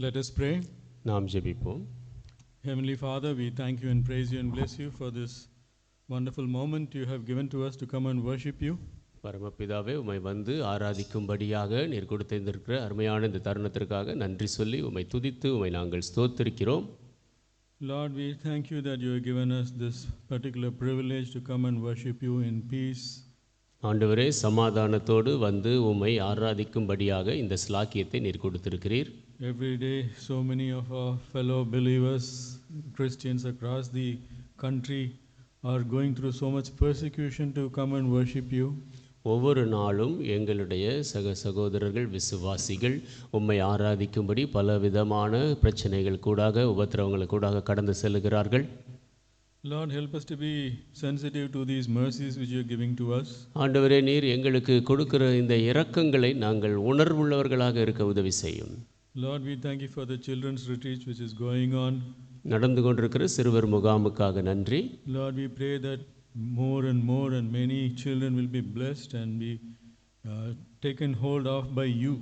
Let us pray. நாம் ஜெபிப்போம். Heavenly Father, we thank you and praise you and bless you for this wonderful moment you have given to us to come and worship you. பரமபிதாவே, உம்மை வந்து ஆராதிக்கும்படியாக நீர் கொடுத்திருக்கிற அருமையான இந்த தருணத்திற்காக நன்றி சொல்லி உம்மை துதித்து உம்மை நாங்கள் ஸ்தோத்திரிக்கிறோம். Lord, we thank you that you have given us this particular privilege to come and worship you in peace. ஆண்டவரே, சமாதானத்தோடு வந்து உம்மை ஆராதிக்கும்படியாக இந்த ஸ்லாக்கியத்தை நீர் கொடுத்திருக்கிறீர். Every day, so many of our fellow believers, Christians across the country, are going through so much persecution to come and worship you. ஒவ்வொரு நாளும் எங்களுடைய சகோதரர்கள் விசுவாசிகள் உம்மை ஆராதிக்கும்படி பலவிதமான பிரச்சனைகள் கூடாக உபத்திரவங்கள் கூடாக கடந்து செல்கிறார்கள். Lord, help us to be sensitive to these mercies which you are giving to us. ஆண்டவரே, நீர் எங்களுக்கு கொடுக்கிற இந்த இரக்கங்களை நாங்கள் உணர்வுள்ளவர்களாக இருக்க உதவி செய்யும். Lord, we thank you for the children's retreat which is going on. நடந்து கொண்டிருக்கிற சிறுவர் முகாமுக்காக நன்றி. Lord, we pray that more and many children will be blessed and be taken hold of by you.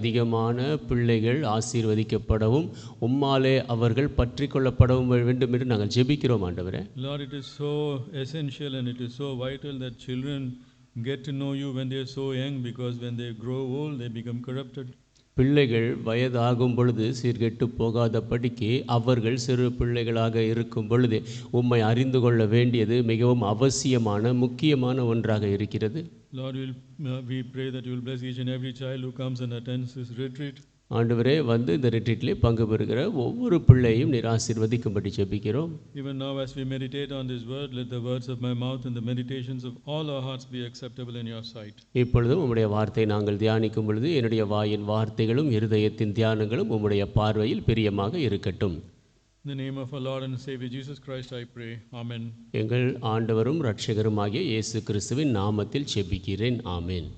அதிகமான பிள்ளைகள் ஆசீர்வதிக்கப்படவும் உம்மாலே அவர்கள் பற்றி கொள்ளப்படவும் வேண்டும் என்று நாங்கள் ஜெபிக்கிறோம் ஆண்டவரே. Lord, it is so essential and it is so vital that children get to know you when they are so young, because when they grow old they become corrupted. பிள்ளைகள் வயதாகும் பொழுது சீர்கெட்டு போகாதபடிக்கு அவர்கள் சிறு பிள்ளைகளாக இருக்கும் பொழுது உம்மை அறிந்து கொள்ள வேண்டியது மிகவும் அவசியமான முக்கியமான ஒன்றாக இருக்கிறது. Lord, we pray that you will bless each and every child who comes and attends this retreat. ஆண்டவரே, வந்து இந்த ரிட்ரீட்டிலே பங்கு பெறுகிற ஒவ்வொரு பிள்ளையும் நீர் ஆசீர்வதிக்கும்படி ஜெபிக்கிறோம். Even now as we meditate on this word, let the words of my mouth and the meditations of all our hearts be acceptable in your sight. இப்பொழுதும் உம்முடைய வார்த்தை நாங்கள் தியானிக்கும் பொழுது என்னுடைய வாயின் வார்த்தைகளும் இருதயத்தின் தியானங்களும் உம்முடைய பார்வையில் பிரியமாக இருக்கட்டும். In the name of our Lord and Savior Jesus Christ I pray. Amen. எங்கள் ஆண்டவரும் இரட்சகருமாகிய இயேசு கிறிஸ்துவின் நாமத்தில் ஜெபிக்கிறேன். ஆமென்.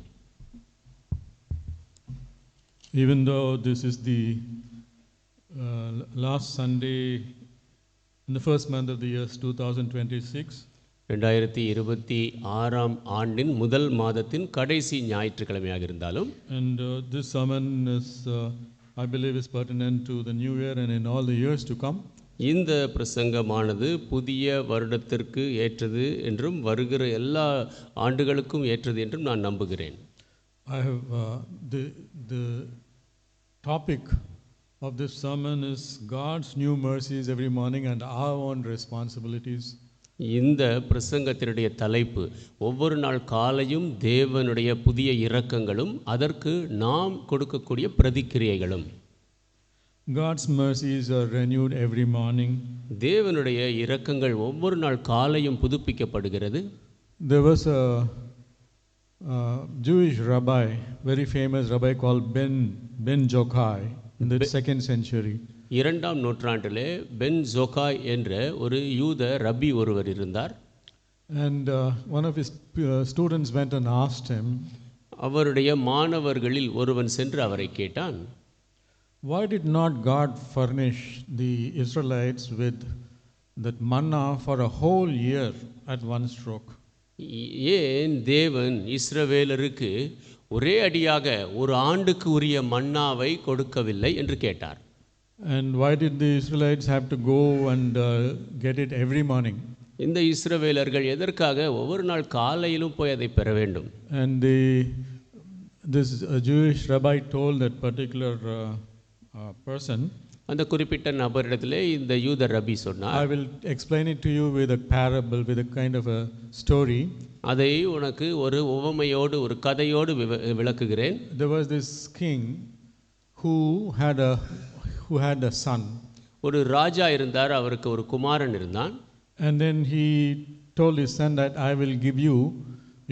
Even though this is the last Sunday in the first month of the year 2026, 2026 ஆண்டின் முதல் மாதத்தின் கடைசி ஞாயிற்றுக்கிழமையாக இருந்தாலும், and this sermon is I believe is pertinent to the new year and in all the years to come. இந்த பிரசங்கமானது புதிய வருடத்திற்கு ஏற்றது என்றும் வருகிற எல்லா ஆண்டுகளுக்கும் ஏற்றது என்றும் நான் நம்புகிறேன். I have the topic of this sermon is God's new mercies every morning and our own responsibilities. இந்த பிரசங்கத்தினுடைய தலைப்பு ஒவ்வொரு நாள் காலையும் தேவனுடைய புதிய இரக்கங்களும் அதற்கு நாம் கொடுக்கக்கூடிய பிரதிக்கிரியைகளும். God's mercies are renewed every morning. தேவனுடைய இரக்கங்கள் ஒவ்வொரு நாள் காலையும் புதுப்பிக்கப்படுகிறது. There was a Jewish rabbi, very famous rabbi called Ben Jokai in the 2nd century. 2ஆம் நூற்றாண்டிலே பென் ஜோகாய் என்ற ஒரு யூத ரபி ஒருவர் இருந்தார். And one of his students went and asked him, அவருடைய மாணவர்களில் ஒருவன் சென்று அவரை கேட்டான், why did not God furnish the Israelites with that manna for a whole year at one stroke? ஏன் தேவன் இஸ்ரவேலருக்கு ஒரே அடியாக ஒரு ஆண்டுக்கு உரிய மன்னாவை கொடுக்கவில்லை என்று கேட்டார். And why did the Israelites have to go and get it every morning? இந்த இஸ்ரவேலர்கள் எதற்காக ஒவ்வொரு நாள் காலையிலும் போய் அதை பெற வேண்டும்? And this Jewish rabbi told that particular person, அந்த குறிப்பிட்ட நபரிடத்திலே இந்த யூத ரபி சொன்னார், I will explain it to you with a parable, with a kind of a story. அதை உனக்கு ஒரு உவமையோடு ஒரு கதையோடு விளக்குகிறேன். There was this king who had a son. ஒரு ராஜா இருந்தார், அவருக்கு ஒரு குமாரன் இருந்தான். And then he told his son that I will give you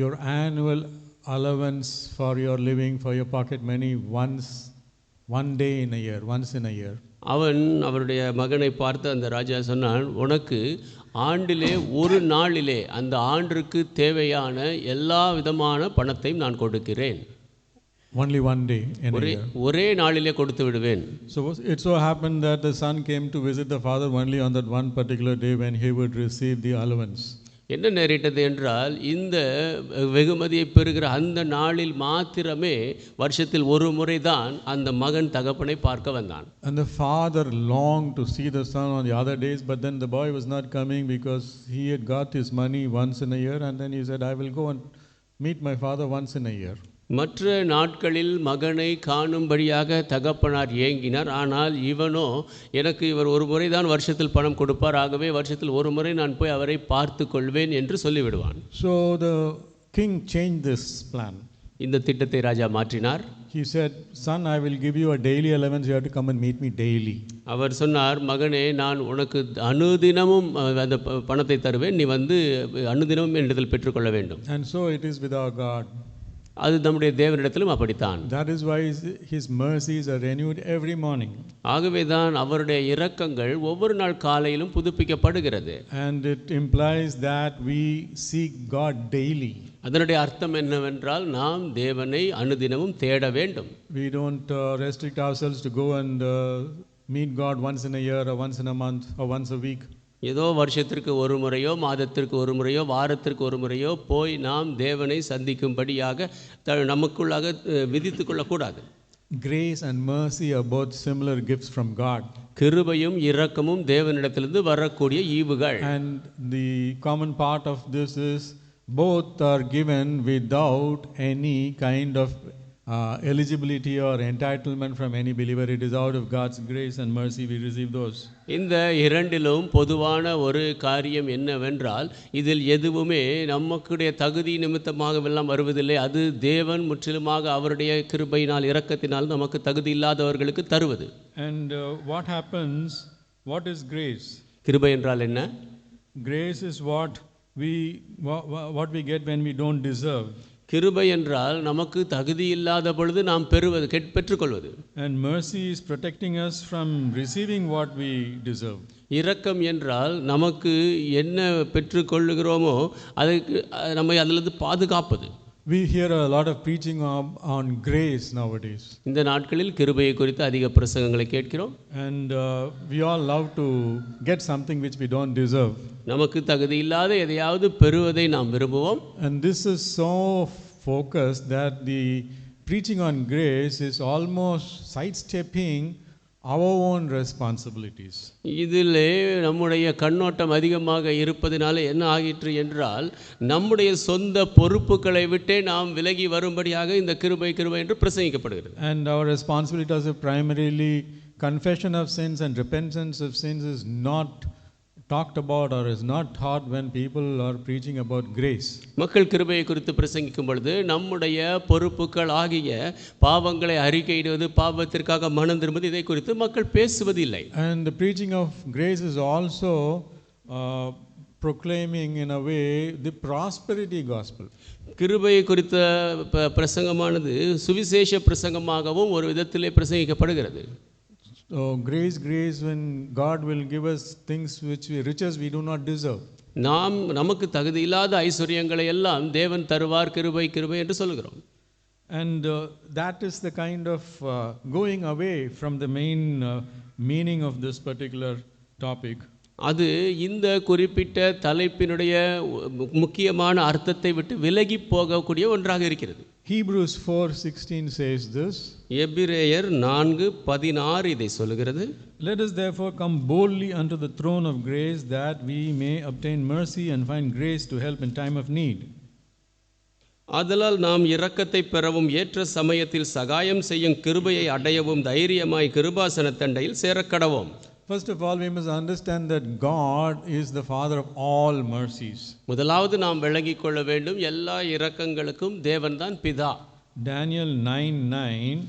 your annual allowance for your living, for your pocket money one day in a year, once in a year. அவன் அவருடைய மகனை பார்த்து அந்த ராஜா சொன்னான், உனக்கு ஆண்டிலே ஒரு நாளிலே அந்த ஆண்டிற்கு தேவையான எல்லா விதமான பணத்தையும் நான் கொடுக்கிறேன். Only one day in a year. ஒரே நாளிலே கொடுத்து விடுவேன். So it so happened that the son came to visit the father only on that one particular day when he would receive the allowance. என்ன நேரிட்டது என்றால் இந்த வெகுமதியை பெறுகிற அந்த நாளில் மாத்திரமே வருஷத்தில் ஒரு முறை தான் அந்த மகன் தகப்பனை பார்க்க வந்தான். And the father longed to see the son on the other days, but then the boy was not coming because he had got his money once in a year, and then he said, I will go and meet my father once in a year. மற்ற நாட்களில் மகனை காணும்படியாக தகப்பனார் ஏங்கினார். ஆனால் இவனோ எனக்கு இவர் ஒரு முறை தான் வருஷத்தில் பணம் கொடுப்பார், ஆகவே வருஷத்தில் ஒரு முறை நான் போய் அவரை பார்த்து கொள்வேன் என்று சொல்லிவிடுவான். So the king changed this plan. இந்த திட்டத்தை ராஜா மாற்றினார். He said, son, I will give you a daily allowance, you have to come and meet me daily. அவர் சொன்னார், மகனே நான் உனக்கு அனுதினமும் அந்த பணத்தை தருவேன், நீ வந்து அனுதினமும் என்னிடத்தில் பெற்றுக்கொள்ள வேண்டும். And so it is with our God. அது நம்முடைய தேவனிடத்திலும் அப்படித்தான். That is why his mercies are renewed every morning. ஆகவே தான் அவருடைய இரக்கங்கள் ஒவ்வொரு நாள் காலையிலும் புதுப்பிக்கப்படுகிறது. And it implies that we seek God daily. அதனுடைய அர்த்தம் என்னவென்றால் நாம் தேவனை அனுதினமும் தேட வேண்டும். We don't restrict ourselves to go and meet God once in a year or once in a month or once a week. ஏதோ வருஷத்திற்கு ஒரு முறையோ மாதத்திற்கு ஒரு முறையோ வாரத்திற்கு ஒரு முறையோ போய் நாம் தேவனை சந்திக்கும்படியாக நமக்குள்ளாக விதித்து கொள்ளக்கூடாது. Grace and mercy are both similar gifts from God. கிருபையும் இரக்கமும் தேவனிடத்திலிருந்து வரக்கூடிய ஈவுகள். And the common part of this is both are given without any kind of eligibility or entitlement from any believer. It is out of God's grace and mercy we receive those. இந்த இரண்டிலும் பொதுவான ஒரு காரியம் என்னவென்றால் இதில் எதுவுமே நமக்குடைய தகுதி நிமித்தமாகவெல்லாம் வருவதில்லை. அது தேவன் முற்றிலுமாக அவருடைய கிருபையினால் இரக்கத்தினால் நமக்கு தகுதி இல்லாதவர்களுக்கு தருவது. And what happens? What is grace? கிருபை என்றால் என்ன? Grace is what we get when we don't deserve. கிருபை என்றால் நமக்கு தகுதி இல்லாத பொழுது நாம் பெற்றுக்கொள்வது. And mercy is protecting us from receiving what we deserve. இரக்கம் என்றால் நமக்கு என்ன பெற்றுக்கொள்ளுகிறோமோ அதுக்கு நம்மை அதிலிருந்து பாதுகாப்பது. We hear a lot of preaching on grace nowadays. இந்த நாட்களில் கிருபையை குறித்து அதிக பிரசங்கங்களை கேட்கிறோம். And we all love to get something which we don't deserve. நமக்கு தகுதி இல்லாத எதையாவது பெறுவதை நாம் விரும்புவோம். And this is so focused that the preaching on grace is almost sidestepping our own responsibilities. இதிலே நம்முடைய கண்ணோட்டம் அதிகமாக இருப்பதனால என்ன ஆகிற்று என்றால் நம்முடைய சொந்த பொறுப்புகளை விட்டே நாம் விலகி வரும்படியாக இந்த கிருபை என்று பிரசங்கிக்கப்படுகிறது. And our responsibilities are primarily confession of sins and repentance of sins is not talked about or is not taught when people are preaching about grace. மக்கள் கிருபையை குறித்து பிரசங்கிக்கும் பொழுது நம்முடைய பொறுப்புகள் ஆகிய பாவங்களை அறிக்கையிடுவது, பாவத்திற்காக மனம் திரும்புவது, இதை குறித்து மக்கள் பேசுவதில்லை. And the preaching of grace is also proclaiming in a way the prosperity gospel. கிருபையை குறித்த பிரசங்கமானது சுவிசேஷ பிரசங்கமாகவும் ஒரு விதத்திலே பிரசங்கிக்கப்படுகிறது. So grace when God will give us things which riches we do not deserve. நமக்கு தகுதி இல்லாத ஐஸ்வரியங்களை எல்லாம் தேவன் தருவார், கிருபை என்று சொல்கிறோம். And that is the kind of going away from the main meaning of this particular topic. அது இந்த குறிப்பிட்ட தலைப்பினுடைய முக்கியமான அர்த்தத்தை விட்டு விலகி போகக்கூடிய ஒன்றாக இருக்கிறது. Hebrews 4:16 says this. எபிரேயர் 4:16 இதை சொல்கிறது. Let us therefore come boldly unto the throne of grace that we may obtain mercy and find grace to help in time of need. ஆதலால் நாம் இரக்கத்தை பெறவும் ஏற்ற சமயத்தில் சகாயம் செய்யும் கிருபையை அடையவும் தைரியமாய் கிருபாசன தண்டையில் சேரக்கடவோம். First of all, we must understand that God is the Father of all mercies. முதலாவது நாம் விளங்கிக் கொள்ள வேண்டும், எல்லா இரக்கங்களுக்கும் தேவன்தான் பிதா. Daniel 9:9.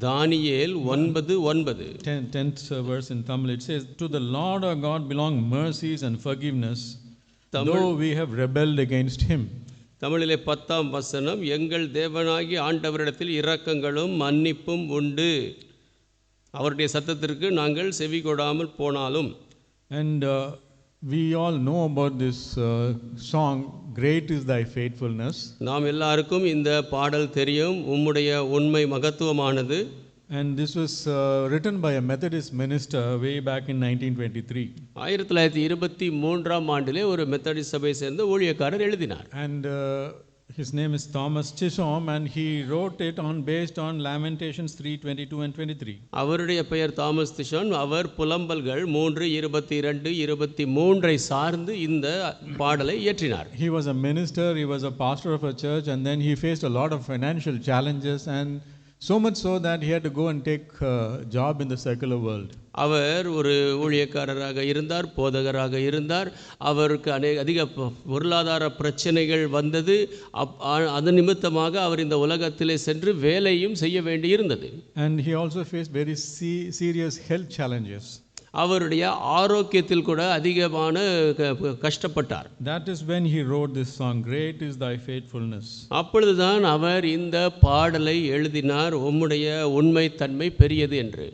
Daniel 9:9. 10th verse in Tamil, it says, to the Lord our God belong mercies and forgiveness, though we have rebelled against him. தமிழிலே 10ஆம் வசனம், எங்கள் தேவனாகி ஆண்டவரிடத்தில் இரக்கங்களும் மன்னிப்பும் உண்டு, அவருடைய சத்தத்திற்கு நாங்கள் செவி கொடாமல் போனாலும். And we all know about this song, great is thy faithfulness. நாம் எல்லாருக்கும் இந்த பாடல் தெரியும், உம்முடைய உண்மை மகத்துவமானது. And this was written by a Methodist minister way back in 1923. 1923ஆம் ஆண்டிலே ஒரு மெத்தடிஸ்ட் சபையை சேர்ந்த ஊழியக்காரர் எழுதினார். And his name is Thomas Chisholm, and he wrote it based on Lamentations 3:22 and 23. அவருடைய பெயர் தாமஸ் திஷான். அவர் புலம்பல்கள் 3:22, 23 சார்ந்து இந்த பாடலை இயற்றினார். He was a minister, he was a pastor of a church, and then he faced a lot of financial challenges, and so much so that he had to go and take a job in the secular world. அவர் ஒரு ஊழியக்காரராக இருந்தார், போதகராக இருந்தார். அவருக்கு அதிக பொருளாதார பிரச்சனைகள் வந்தது. அது நிமித்தமாக அவர் இந்த உலகத்திலே சென்று வேலையும் செய்ய வேண்டியிருந்தது. And he also faced very serious health challenges. அவருடைய ஆரோக்கியத்தில் கூட அதிகமான கஷ்டப்பட்டார். That is when he wrote this song, Great is thy faithfulness. அப்பொழுதுதான் அவர் இந்த பாடலை எழுதினார், உம்முடைய உண்மை தன்மை பெரியது என்று.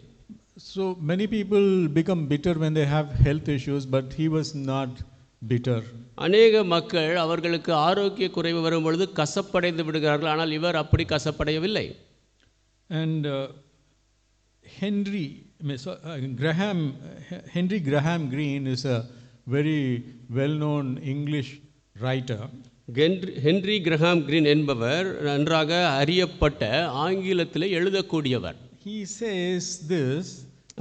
So many people become bitter when they have health issues, but he was not bitter. அநேக மக்கள் அவர்களுக்கு ஆரோக்கிய குறைவு வரும் பொழுது கசப்படைந்து விடுகிறார்கள். ஆனால் இவர் அப்படி கசப்படையவில்லை. And Henry Graham Greene is a very well-known English writer. Henry Graham green என்பவர் நன்றாக அறியப்பட்ட ஆங்கிலத்தில் எழுதக்கூடியவர். He says this,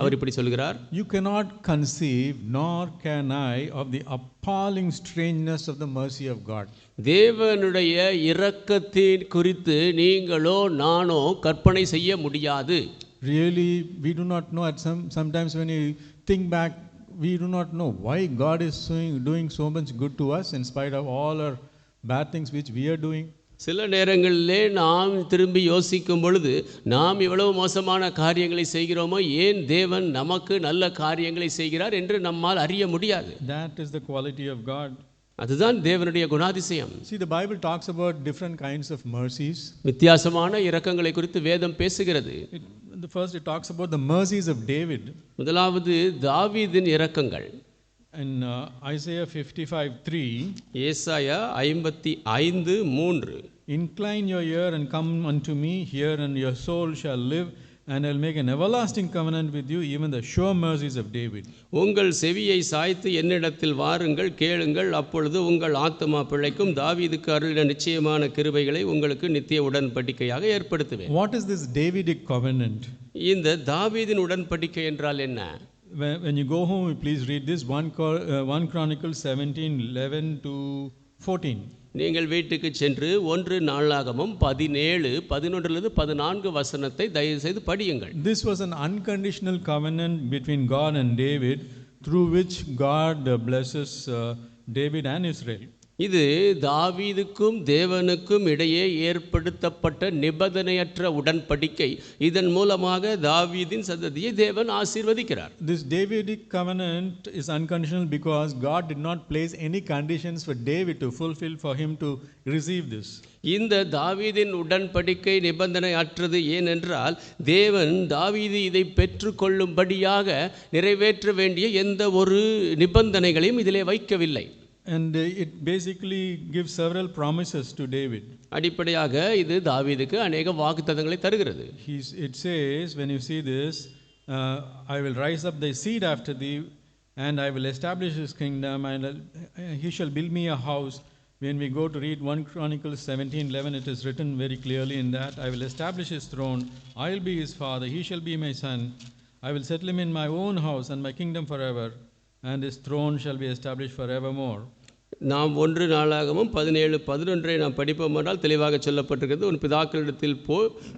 அவர் இப்படி சொல்கிறார், You cannot conceive, nor can I, of the appalling strangeness of the mercy of God. தேவனுடைய இரக்கத்தின் குறித்து நீங்களோ நானோ கற்பனை செய்ய முடியாது. Really, we do not know. Sometimes when you think back, we do not know why God is doing so much good to us in spite of all our bad things which we are doing. சில நேரங்களிலே நாம் திரும்பி யோசிக்கும் பொழுது நாம் இவ்வளவு மோசமான காரியங்களை செய்கிறோமோ, ஏன் தேவன் நமக்கு நல்ல காரியங்களை செய்கிறார் என்று நம்மால் அறிய முடியாது. That is the quality of God. அதுதான் தேவனுடைய குணாதிசயம். See, the Bible talks about different kinds of mercies. வித்தியாசமான இரக்கங்களை குறித்து வேதம் பேசுகிறது. First it talks about the mercies of David. முதலாவது தாவீதின் இரக்கங்கள். In Isaiah 55:3, ஏசாயா 55:3, Incline your ear and come unto me, hear, and your soul shall live, and I'll make an everlasting covenant with you, even the sure mercies of David. உங்கள் செவியை சாய்த்து என்னிடத்தில் வாருங்கள், கேளுங்கள், அப்பொழுது உங்கள் ஆத்துமா பிழைக்கும். தாவீதுக்கு அருளின நிச்சயமான கிருபைகளை உங்களுக்கு நித்திய உடன்படிக்கையாக ஏற்படுத்துவேன். What is this Davidic covenant? இந்த தாவீதின் உடன்படிக்கை என்றால் என்ன? When you go home, please read this 1 Chronicles 17:11 to 14. நீங்கள் வீட்டுக்கு சென்று 1 நாளாகமம் 17:11-14 வசனத்தை தயவு செய்து படியுங்கள். This was an unconditional covenant between God and David, through which God blesses David and Israel. இது தாவீதுக்கும் தேவனுக்கும் இடையே ஏற்படுத்தப்பட்ட நிபந்தனையற்ற உடன்படிக்கை. இதன் மூலமாக தாவீதின் சந்ததியை தேவன் ஆசீர்வதிக்கிறார். This Davidic covenant is unconditional because God did not place any conditions for David to fulfill for him to receive this. இந்த தாவீதின் உடன்படிக்கை நிபந்தனை அற்றது. ஏனென்றால் தேவன் தாவீது இதை பெற்றுக்கொள்ளும்படியாக நிறைவேற்ற வேண்டிய எந்த ஒரு நிபந்தனைகளையும் இதிலே வைக்கவில்லை. And it basically gives several promises to David. அடிப்படையாக இது தாவீதுக்கு அநேக வாக்குத்தத்தங்களை தருகிறது. It says, when you see this, I will rise up thy seed after thee, and I will establish his kingdom, and he shall build me a house. When we go to read 1 Chronicles 17:11, it is written very clearly in that, I will establish his throne, I will be his father, he shall be my son. I will settle him in my own house and my kingdom forever, and his throne shall be established forevermore. நாம் 1 நாளாகமும் 17:11 நாம் படிப்போம் என்றால் தெளிவாக சொல்லப்பட்டிருக்கிறது. உன் பிதாக்களிடத்தில்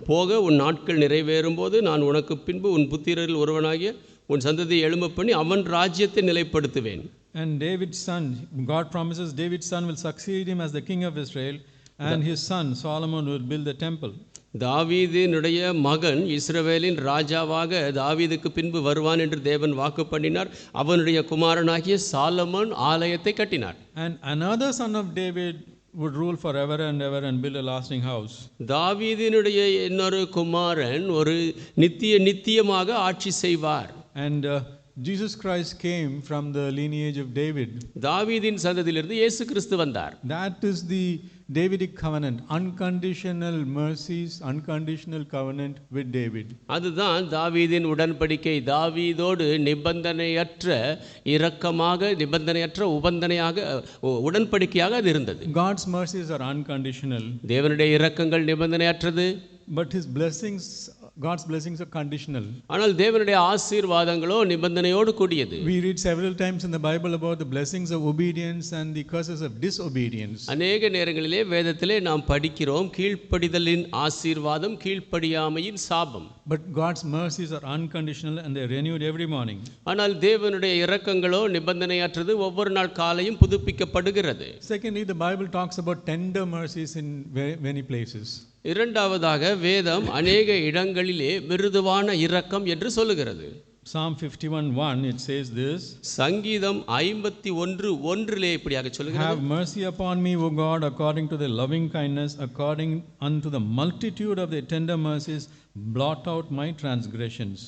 போக உன் நாட்கள் நிறைவேறும் போது நான் உனக்கு பின்பு உன் புத்திரரில் ஒருவனாகிய உன் சந்ததியை எழும்ப பண்ணி அவன் ராஜ்யத்தை நிலைப்படுத்துவேன். And David's son, God promises David's son will succeed him as the king of Israel, and his son Solomon will build the temple. தாவீதினுடைய மகன் இஸ்ரவேலின் ராஜாவாக தாவீதுக்கு பின்பு வருவான் என்று தேவன் வாக்கு பண்ணினார். அவனுடைய குமாரனாகிய சாலமோன் ஆலயத்தை கட்டினார். And another son of David would rule forever and ever and build a lasting house. தாவீதினுடைய இன்னொரு குமாரன் ஒரு நித்தியமாக ஆட்சி செய்வார். And Jesus Christ came from the lineage of David. தாவீதின் சந்ததியிலிருந்து இயேசு கிறிஸ்து வந்தார். That is the Davidic covenant, unconditional mercies, unconditional covenant with David. அதுதான் தாவீதின் உடன்படிக்கை. தாவீதோடு நிபந்தனையற்ற இரக்கமாக, நிபந்தனையற்ற உடன்படிக்கையாக அது இருந்தது. God's mercies are unconditional. தேவனுடைய இரக்கங்கள் நிபந்தனையற்றது. But his blessings, God's blessings are conditional. ஆனால் தேவனுடைய ஆசீர்வாதங்களோ நிபந்தனையோடு கூடியது. We read several times in the Bible about the blessings of obedience and the curses of disobedience. அநேக நேரங்களிலே வேதத்திலே நாம் படிக்கிறோம் கீழ்ப்படிதலின் ஆசீர்வாதம், கீழ்ப்படியாமையின் சாபம். But God's mercies are unconditional and they are renewed every morning. ஆனால் தேவனுடைய இரக்கங்களோ நிபந்தனையற்றது, ஒவ்வொரு நாள் காலையும் புதுப்பிக்கப்படுகிறது. Secondly, the Bible talks about tender mercies in many places. இரண்டாவதாக வேதம் அநேக இடங்களிலே மிருதுவான இரக்கம் என்று சொல்லுகிறது. Psalm 51:1 it says this. சங்கீதம் 51:1 இப்படியாக சொல்லுகிறது. Have mercy upon me, O God, according to thy loving kindness, according unto the multitude of thy tender mercies, blot out my transgressions.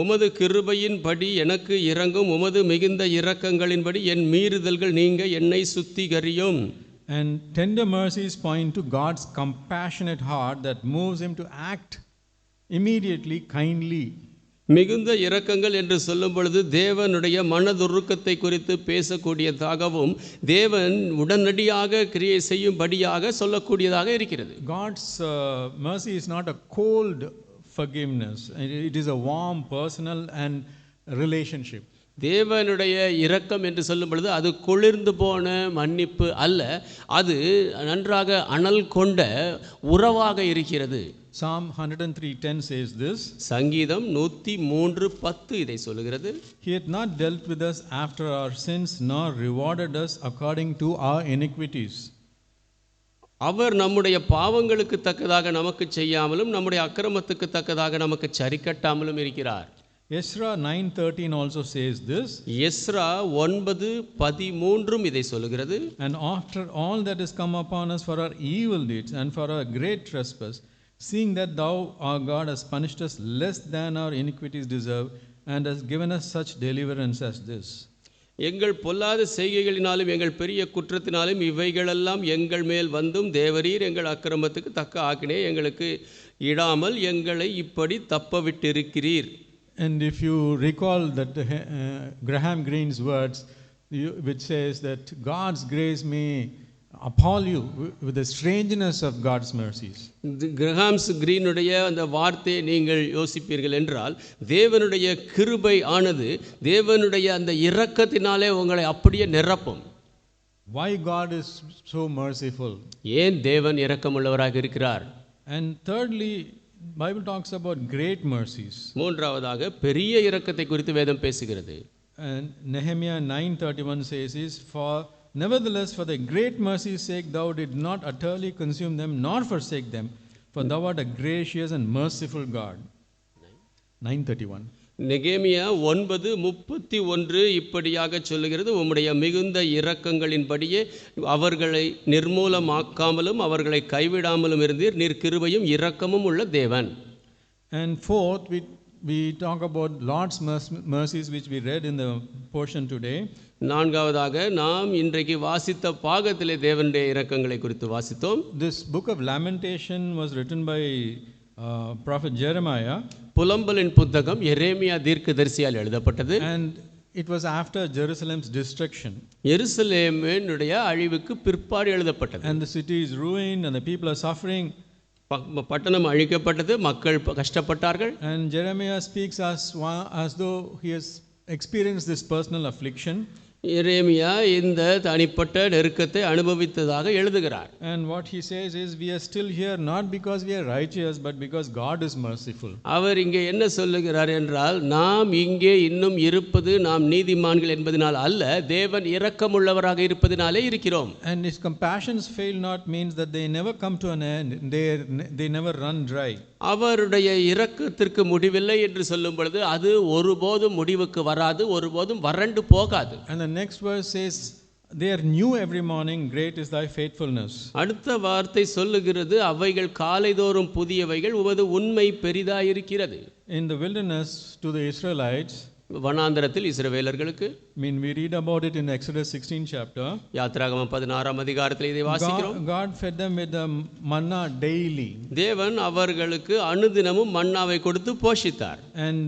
உமது கிருபையின்படி எனக்கு இரங்கும், உமது மிகுந்த இரக்கங்களின்படி என் மீறுதல்கள் நீங்க என்னை சுத்திகரியும். And tender mercies point to God's compassionate heart that moves him to act immediately, kindly. மிகுந்த இரக்கங்கள் என்று சொல்லும் பொழுது தேவனுடைய மனதுருக்கத்தை குறித்து பேசக்கூடியதாகவும் தேவன் உடனடியாக கிரியை செய்யும்படியாக சொல்லக்கூடியதாக இருக்கிறது. God's mercy is not a cold forgiveness. It is a warm, personal and relationship. தேவனுடைய இரக்கம் என்று சொல்லும் பொழுது அது குளிர்ந்து போன மன்னிப்பு அல்ல, அது நன்றாக அனல் கொண்ட உறவாக இருக்கிறது. Psalm 103:10 says this. சங்கீதம் 103:10 இதை சொல்லுகிறது. He hath not dealt with us after our sins, nor rewarded us according to our iniquities. அவர் நம்முடைய பாவங்களுக்கு தக்கதாக நமக்கு செய்யாமலும் நம்முடைய அக்கிரமத்துக்கு தக்கதாக நமக்கு சரிக்கட்டாமலும் இருக்கிறார். Ezra 9:13 also says this. Ezra 9:13 இதை சொல்லுகிறது. And after all that is come upon us for our evil deeds and for our great trespass, seeing that thou our God hast punished us less than our iniquities deserve, and hast given us such deliverance as this. எங்கள் பொல்லாத செய்கைகளினாலும் எங்கள் பெரிய குற்றத்தினாலும் இவைகளெல்லாம் எங்கள் மேல் வந்தும் தேவரீர் எங்கள் அக்கிரமத்துக்கு தக்க ஆக்கினே எங்களுக்கு இடாமல் எங்களை இப்படி தப்பவிட்டிருக்கிறீர். And if you recall that Graham Greene's words, which says that God's grace may appall you with the strangeness of God's mercies. Graham's கிரீனுடைய அந்த வார்த்தையை நீங்கள் யோசிப்பீர்கள் என்றால், தேவனுடைய கிருபை ஆனது தேவனுடைய அந்த இரக்கத்தினாலே உங்களை அப்படியே நிரப்பும். Why God is so merciful? ஏன் தேவன் இரக்கமுள்ளவராக இருக்கிறார்? And thirdly, Bible talks about great mercies. மூன்றாவதாக பெரிய இரக்கத்தை குறித்து வேதம் பேசுகிறது. And Nehemiah 9:31 says is, for nevertheless for thy great mercy's sake thou did not utterly consume them nor forsake them, for thou art a gracious and merciful God. 9:31. நெகேமியா 9:31 இப்படியாக சொல்லுகிறது. உம்முடைய மிகுந்த இரக்கங்களின்படியே அவர்களை நிர்மூலமாக்காமலும் அவர்களை கைவிடாமலும் இருந்தீர், நீர் கிருபையும் இரக்கமும் உள்ள தேவன். And fourth, we talk about Lord's mercies which we read in the portion today. நான்காவதாக நாம் இன்றைக்கு வாசித்த பாகத்திலே தேவனுடைய இரக்கங்களை குறித்து வாசித்தோம். This book of Lamentation was written by prophet Jeremiah. புலம்பலின் புத்தகம் எரேமியா தீர்க்கதரிசியால் எழுதப்பட்டது. And it was after Jerusalem's destruction. எருசலேமினுடைய அழிவுக்கு பிற்பாடு எழுதப்பட்டது. And the city is ruined and the people are suffering. பட்டணம் அழிக்கப்பட்டது, மக்கள் கஷ்டப்பட்டார்கள். And Jeremiah speaks as though he has experienced this personal affliction. எரேமியா இந்த தனிப்பட்ட நெருக்கத்தை அனுபவித்ததாக எழுதுகிறார். And what he says is, we are still here not because we are righteous but because God is merciful. அவர் இங்கே என்ன சொல்லுகிறார் என்றால், நாம் இங்கே இன்னும் இருப்பது நாம் நீதிமான்கள் என்பதனால் அல்ல, தேவன் இரக்கமுள்ளவராக இருப்பதினாலே இருக்கிறோம். And his compassions fail not means that they never come to an end, they never run dry. அவருடைய இரக்கத்திற்கு முடிவில்லை என்று சொல்லும் பொழுது அது ஒருபோதும் முடிவுக்கு வராது, ஒருபோதும் வறண்டு போகாது. And the next verse says, they are new every morning, great is thy faithfulness. அடுத்த வார்த்தை சொல்லுகிறது, அவைகள் காலைதோறும் புதியவைகள், உமது உண்மை பெரிதாயிருக்கிறது. In the wilderness to the Israelites, வனாந்தரத்தில் இஸ்ரவேலர்களுக்கு. I mean, we read about it in Exodus 16 chapter. யாத்திராகமம் 16ஆம் அதிகாரத்தில் இதை வாசிக்கிறோம். God fed them with the manna daily. தேவன் அவர்களுக்கு அனுதினமும் மன்னாவை கொடுத்து போஷித்தார். And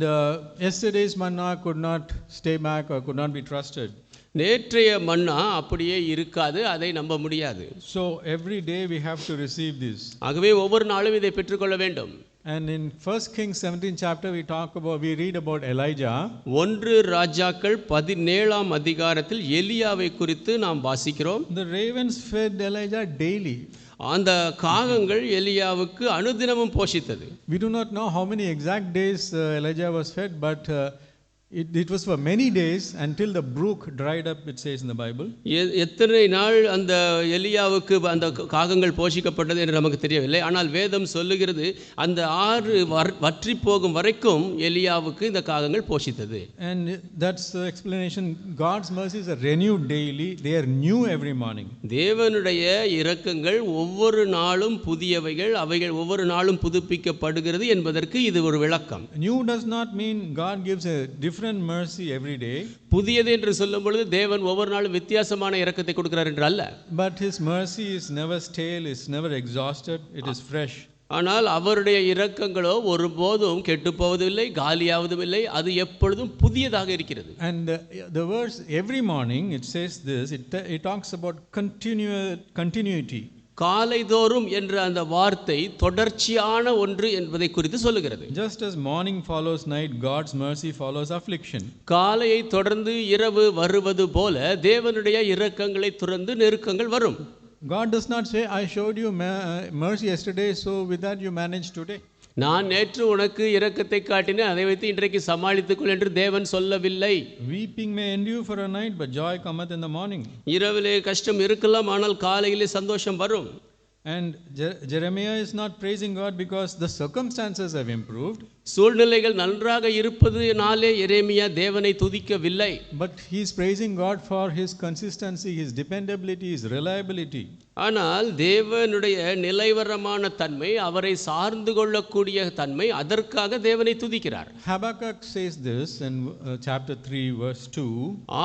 yesterday's manna could not stay back or could not be trusted. நேற்றைய மன்னா அப்படியே இருக்காது, அதை நம்ப முடியாது. So every day we have to receive this. ஆகவே ஒவ்வொரு நாளும் இதை பெற்றுக்கொள்ள வேண்டும். And in 1 Kings 17 chapter we read about Elijah. 1 ராஜாக்கள் 17ஆம் அதிகாரத்தில் எலியாவை குறித்து நாம் வாசிக்கிறோம். The ravens fed Elijah daily. அந்த காகங்கள் எலியாவுக்கு அனுதினமும் போஷித்தது. We do not know how many exact days Elijah was fed, but it was for many days until the brook dried up, it says in the Bible. எத்தனை நாள் அந்த எலியாவுக்கு அந்த காகங்கள் போஷிக்கப்பட்டது என்று நமக்கு தெரியவில்லை. ஆனால் வேதம் சொல்லுகிறது அந்த ஆறு வற்றி போகும் வரைக்கும் எலியாவுக்கு இந்த காகங்கள் போஷித்தது. And that's the explanation. God's mercies are renewed daily. They are new every morning. தேவனுடைய இரக்கங்கள் ஒவ்வொரு நாளும் புதியவைகள், அவைகள் ஒவ்வொரு நாளும் புதுப்பிக்கப்படுகிறது என்பதற்கு இது ஒரு விளக்கம். New does not mean God gives a different mercy every day. புதியது என்று சொல்லும் பொழுது தேவன் ஒவ்வொரு நாளும் வித்தியாசமான இரக்கத்தை கொடுக்கிறார் என்று அல்ல. But his mercy is never stale, is never exhausted, it is fresh. ஆனால் அவருடைய இரக்கங்களோ ஒருபோதும் கெட்டு போவதில்லை, காலியாவதும் இல்லை, அது எப்பொழுதும் புதியதாக இருக்கிறது. And the verse every morning, it says this, it talks about continuity. காலைதோறும் என்ற அந்த வார்த்தை தொடர்ச்சியான ஒன்று என்பதை குறித்து சொல்லுகிறது. Just as morning follows night, God's mercy follows affliction. காலையை தொடர்ந்து இரவு வருவது போல தேவனுடைய இரக்கங்களை தொடர்ந்து நெருக்கங்கள் வரும். God does not say, I showed you mercy yesterday, so with that you manage today. நான் நேற்று உனக்கு இரக்கத்தை காட்டினேன், அதை வைத்து இன்றைக்கு சமாளித்துக்கொள் என்று தேவன் சொல்லவில்லை. Weeping may endure for a night, but joy cometh in the morning. இரவிலே கஷ்டம் இருக்கலாம், ஆனால் காலையிலே சந்தோஷம் வரும். And Jeremiah is not praising God because the circumstances have improved. சூழ்நிலைகள் நன்றாக இருப்பதனாலே எரேமியா தேவனை துதிக்கவில்லை. But he is praising God for his consistency, his dependability, his reliability. ஆனால் தேவனுடைய நிலைவரமான தன்மை, அவரை சார்ந்து கொள்ளக்கூடிய தன்மை, அதற்காக தேவனை துதிக்கிறார். Habakkuk says this in chapter 3 verse 2.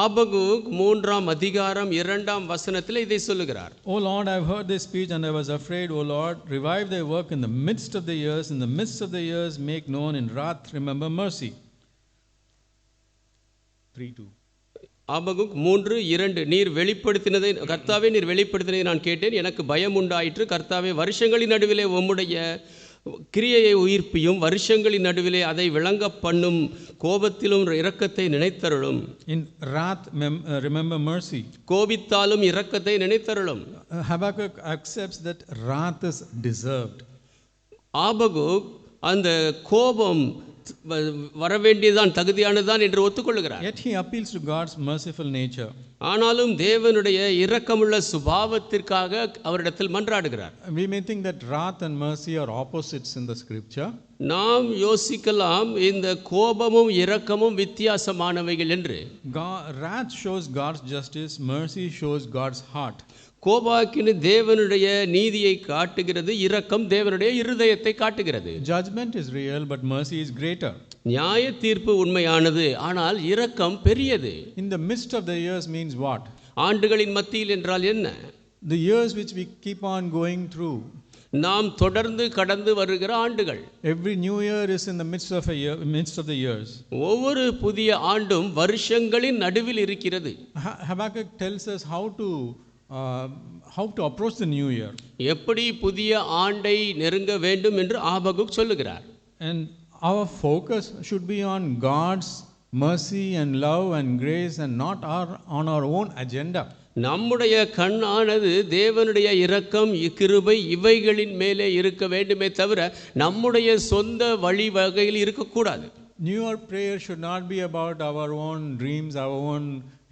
Habakkuk 3ஆம் அதிகாரம் 2ஆம் வசனத்தில் இதை சொல்லுகிறார். O Lord, I have heard this speech and I was afraid. O Lord, revive thy work in the midst of the years. In the midst of the years make known in wrath remember mercy. 3:2. Habakkuk 3:2 நீர் வெளிப்படுத்தினதை கர்த்தாவே நீர் வெளிப்படுத்தினதை நான் கேட்டேன், எனக்கு பயம் உண்டாயிற்று. கர்த்தாவே வருஷங்களின் நடுவிலே உம்முடைய கிரியையை உயிர்ப்பியும், வருஷங்களின் நடுவிலே அதை விளங்க பண்ணும், கோபத்திலும் இரக்கத்தை நினைத்தருளும். In wrath remember mercy. கோபித்தாலும் இரக்கத்தை நினைத்தருளும். Habakkuk accepts that wrath is deserved. Habakkuk அந்த கோபம் வரவேண்டியதான், தகுதியானதான் என்று ஒத்துக்கொள்கிறார். Yet he appeals to God's merciful nature. ஆனாலும் தேவனுடைய இரக்கமுள்ள சுபாவத்திற்காக அவரிடத்தில் மன்றாடுகிறார். We may think that wrath and mercy are opposites in the scripture. நாம் யோசிக்கலாம் இந்த கோபமும் இரக்கமும் வித்தியாசமானவைகள் என்று. Wrath shows God's justice, mercy shows God's heart. கோபாக்கினு தேவனுடைய நீதியை காட்டுகிறது, இரக்கம் தேவனுடைய இருதயத்தை காட்டுகிறது. Judgment is real, but mercy is greater. நியாய தீர்ப்பு உண்மையானது, ஆனால் இரக்கம் பெரியது. In the midst of the years means what? ஆண்டுகளின் மத்தியில் என்றால் என்ன? The years which we keep on going through. நாம் தொடர்ந்து கடந்து வருகிற ஆண்டுகள். Every new year is in the midst of the years. ஒவ்வொரு புதிய ஆண்டும் வருஷங்களின் நடுவில் இருக்கிறது. Habakkuk tells us how to approach the new year. எப்படி புதிய ஆண்டை நெருங்க வேண்டும் என்று ஆபகுக் சொல்லுகிறார். And our focus should be on God's mercy and love and grace and not on our own agenda. நம்முடைய கண்ணானது தேவனுடைய இரக்கம், கிருபை இவைகளின் மேலே இருக்க வேண்டுமே தவிர நம்முடைய சொந்த வழிவகையில் இருக்கக்கூடாது. New Year prayer should not be about our own dreams, our own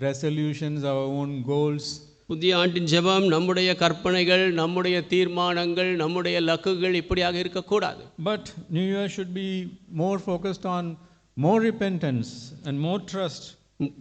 resolutions, our own goals. புதிய ஆண்டின் ஜெபம் நம்முடைய கற்பனைகள், நம்முடைய தீர்மானங்கள், நம்முடைய லக்குகள் இப்படியாக இருக்கக்கூடாது. But New Year should be more focused on more repentance and more trust.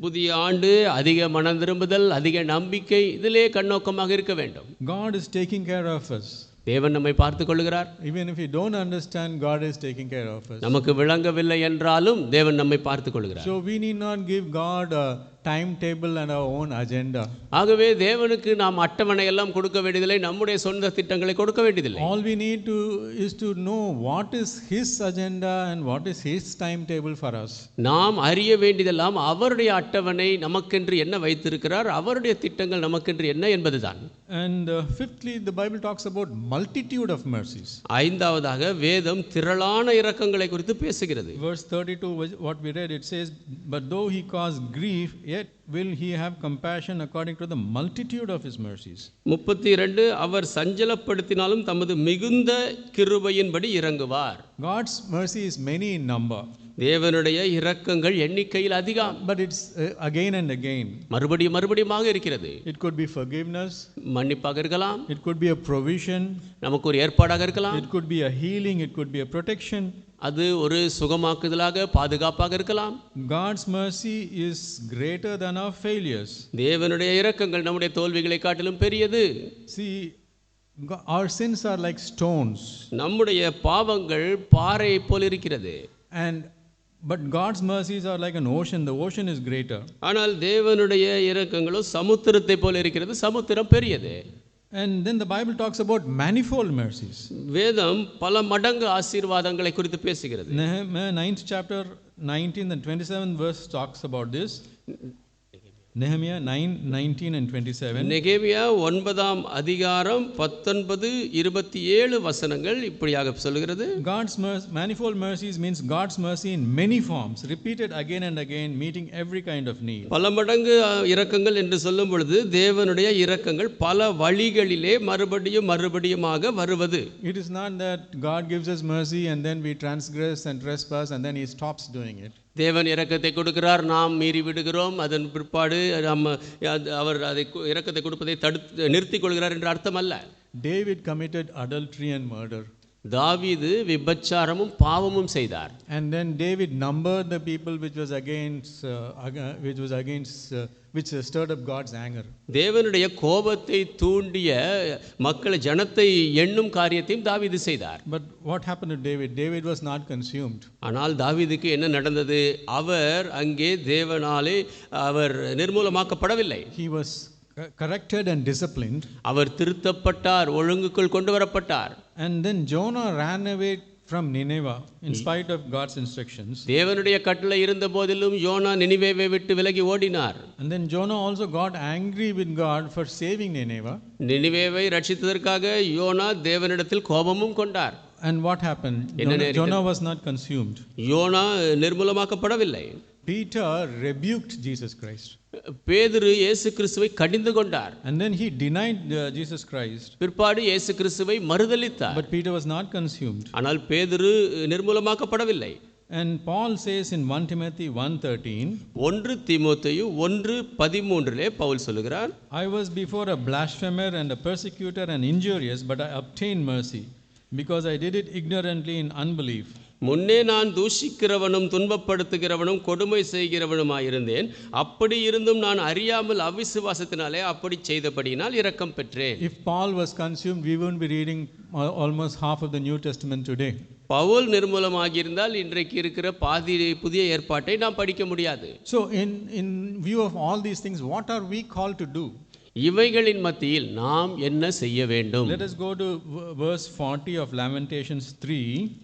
புதிய ஆண்டு அதிக மனம் திரும்புதல், அதிக நம்பிக்கை, இதிலே கண்ணோக்கமாக இருக்க வேண்டும். God is taking care of us. தேவன் நம்மை பார்த்து கொள்கிறார். Even if we don't understand, God is taking care of us. நமக்கு விளங்கவில்லை என்றாலும் தேவன் நம்மை பார்த்து கொள்கிறார். So we need not give God a timetable and our own agenda. ஆகவே தேவனுக்கு நாம் அட்டவணை எல்லாம் கொடுக்க வேண்டியதில்லை, நம்முடைய சொந்த திட்டங்களை கொடுக்க வேண்டியதில்லை. All we need to is to know what is His agenda and what is His timetable for us. நாம் அறிய வேண்டியதெல்லாம் அவருடைய அட்டவணை, நமக்கென்று என்ன வைத்திருக்கிறார், அவருடைய திட்டங்கள் நமக்கென்று என்ன என்பதுதான். And fifthly, the Bible talks about multitude of mercies. ஐந்தாவதாக வேதம் திரளான இரக்கங்களை குறித்து பேசுகிறது. Verse 32, what we read, it says, but though he caused grief, yet will he have compassion according to the multitude of his mercies. 32 அவர் சஞ்சலப்படுத்தினாலும் தமது மிகுந்த கிருபையின்படி இறங்குவார். God's mercy is many in number. தேவனுடைய இரக்கங்கள் எண்ணிக்கையில் அதிகம். But it's again and again. மறுபடியுமாக இருக்கிறது. It could be forgiveness. மன்னிப்பாக இருக்கலாம். It could be a provision. நமக்கு ஒரு ஏற்பாடாக இருக்கலாம். It could be a healing. It could be a protection. அது ஒரு சுகமாக்குதலாக, பாதுகாப்பாக இருக்கலாம். God's mercy is greater than our failures. தேவனுடைய இரக்கங்கள் நம்முடைய தோல்விகளை காட்டிலும் பெரியது. See, our sins are like stones. நம்முடைய பாவங்கள் பாறையை போல் இருக்கிறது. But God's mercies are like an ocean. The ocean is greater. ஆனால் தேவனுடைய இரக்கங்களோ சமுத்திரத்தை போல இருக்கிறது, சமுத்திரம் பெரியது. And then the Bible talks about manifold mercies. வேதம் பல மடங்கு ஆசீர்வாதங்களை குறித்து பேசுகிறது. Nehemiah 9th chapter 19 and 27 verse talks about this. Nehemiah 9:19 and 27. நெகேமியா 9ஆம் அதிகாரம் 19 27 வசனங்கள் இப்படியாக சொல்கிறது. God's manifold mercies means God's mercy in many forms, repeated again and again, meeting every kind of need. பல மடங்கு இரக்கங்கள் என்று சொல்லும் பொழுது தேவனுடைய இரக்கங்கள் பல வழிகளிலே மறுபடியுமாக வருவது. It is not that God gives us mercy and then we transgress and trespass and then he stops doing it. தேவன் இரக்கத்தை கொடுக்கிறார், நாம் மீறி விடுகிறோம், அதன் பிற்பாடு அவர் அதை இரக்கத்தை கொடுப்பதை நிறுத்திக் கொள்கிறார் என்று அர்த்தம் அல்ல. David committed adultery and murder. தாவீது விபச்சாரமும் பாவமும் செய்தார். And then David numbered the people which stirred up God's anger. தேவனுடைய கோபத்தை தூண்டிய மக்களை, ஜனத்தை எண்ணும் காரியத்தையும் தாவீது செய்தார். But what happened to David? David was not consumed. ஆனால் தாவீதுக்கு என்ன நடந்தது? அவர் அங்கே தேவனாலே அவர் நிர்மூலமாக்கப்படவில்லை. He was corrected and disciplined. அவர் திருத்தப்பட்டார், ஒழுங்குக்குள் கொண்டு வரப்பட்டார். And then Jonah ran away from Nineveh in spite of God's instructions. தேவனுடைய கட்டளை இருந்த போதிலும் யோனா நினிவேவை விட்டு விலகி ஓடினார். And then Jonah also got angry with God for saving Nineveh. நினிவேவை ரட்சித்ததற்காக யோனா தேவனிடத்தில் கோபமும் கொண்டார். And what happened? Jonah was not consumed. யோனா நிர்மூலமாக்கப்படவில்லை. Peter rebuked Jesus Christ. பேதுரு இயேசு கிறிஸ்துவை கடிந்து கொண்டார். And then he denied Jesus Christ. பிற்பாடு இயேசு கிறிஸ்துவை மறுதலித்தார். But Peter was not consumed. ஆனால் பேதுரு நிர்மூலமாக்கப்படவில்லை. And Paul says in 1 Timothy 1:13, 1 தீமோத்தேயு 1:13 பவுல் சொல்கிறார், I was before a blasphemer and a persecutor and injurious, but I obtained mercy, because I did it ignorantly in unbelief. முன்னே நான் தூஷிக்கிறவனும் துன்பப்படுத்துகிறவனும் கொடுமை செய்கிறவனுமாயிருந்தேன், அப்படி இருந்தும் நான் அறியாமல் அவிசுவாசத்தினாலே அப்படி செய்தபடியினால் இரக்கம் பெற்றேன். If Paul was consumed, we wouldn't be reading almost half of the New Testament today. Pavul நிர்மூலமாகியிருந்தால் இன்றைக்கு இருக்கிற பாதி புதிய ஏற்பாட்டை நாம் படிக்க முடியாது. So in view of all these things, what are we called to do? இவைகளின் மத்தியில் நாம் என்ன செய்ய வேண்டும்? Let us go to verse 40 of Lamentations 3.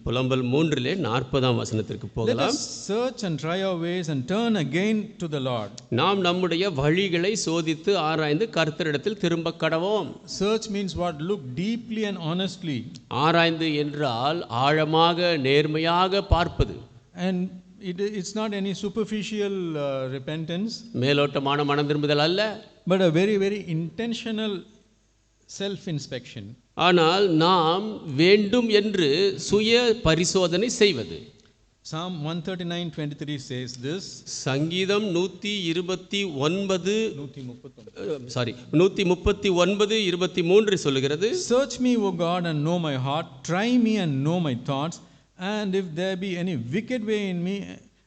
புலம்பல் 3:40 வசனத்திற்கு போகலாம். Let us search and try our ways and turn again to the Lord. நாம் நம்முடைய வழிகளை சோதித்து ஆராய்ந்து கர்த்தரிடத்தில் திரும்ப கடவோம். Search means what? Look deeply and honestly. ஆராய்ந்து என்றால் ஆழமாக நேர்மையாக பார்ப்பது. And it's not any superficial repentance. மேலோட்டமான மனம் திரும்புதல் அல்ல. But a very, very intentional self-inspection. ஆனால் நாம் வேண்டும் என்று சுய பரிசோதனை செய்வது. Psalm 139:23 says this. சங்கீதம் 139:23 சொல்லுகிறது, Search me, O God, and know my heart. Try me and know my thoughts. And if there be any wicked way in me,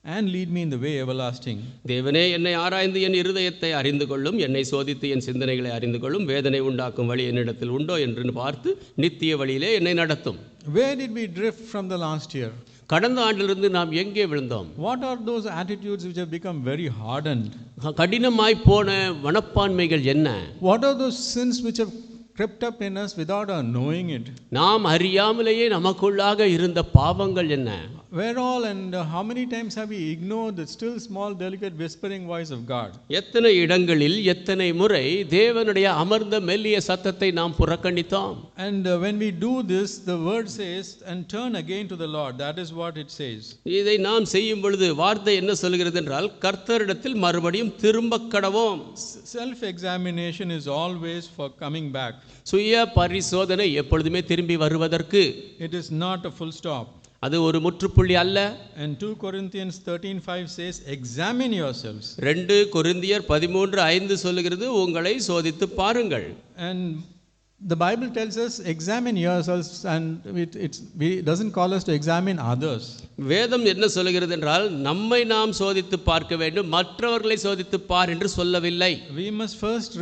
and lead me in the way everlasting. தேவனே என்னை ஆராய்ந்து என் இருதயத்தை அறிந்து கொள்ளும், என்னை சோதித்து என் சிந்தனைகளை அறிந்து கொள்ளும், வேதனை உண்டாக்கும் வழி என்னிடத்தில் உண்டோ என்று பார்த்து நித்திய வழியிலே என்னை நடத்தும். Where did we drift from the last year? கடந்த ஆண்டிலிருந்து நாம் எங்கே விழுந்தோம்? What are those attitudes which have become very hardened? கடினமாய் போன மனப்பான்மைகள் என்ன? What are those sins which have crept up in us without our knowing it? நாம் அறியாமலேயே நமக்குள்ளாக இருந்த பாவங்கள் என்ன? Where all and how many times have we ignored the still small delicate whispering voice of God? எத்தனை இடங்களில் எத்தனை முறை தேவனுடைய அமர்ந்த மெல்லிய சத்தத்தை நாம் புறக்கணித்தோம்? And when we do this, the word says, and turn again to the Lord. That is what it says. இதை நாம் செய்யும் பொழுது வார்த்தை என்ன சொல்கிறது என்றால், கர்த்தரிடத்தில் மறுபடியும் திரும்ப கடவோம். Self examination is always for coming back. சுய பரிசோதனை எப்பொழுதுமே திரும்பி வருவதற்கு. It is not a full stop. அது ஒரு முற்றுப்புள்ளி அல்ல. And 2 Corinthians 13:5 says, examine yourselves. 2 கொரிந்தியர் 13:5 சொல்லுகிறது, உங்களை சோதித்து பாருங்கள். And the Bible tells us, examine yourselves, and it doesn't call us to examine others. வேதம் என்ன சொல்லுகிறது என்றால், நம்மை நாம் சோதித்து பார்க்க வேண்டும், மற்றவர்களை சோதித்து பார் என்று சொல்லவில்லை. We must first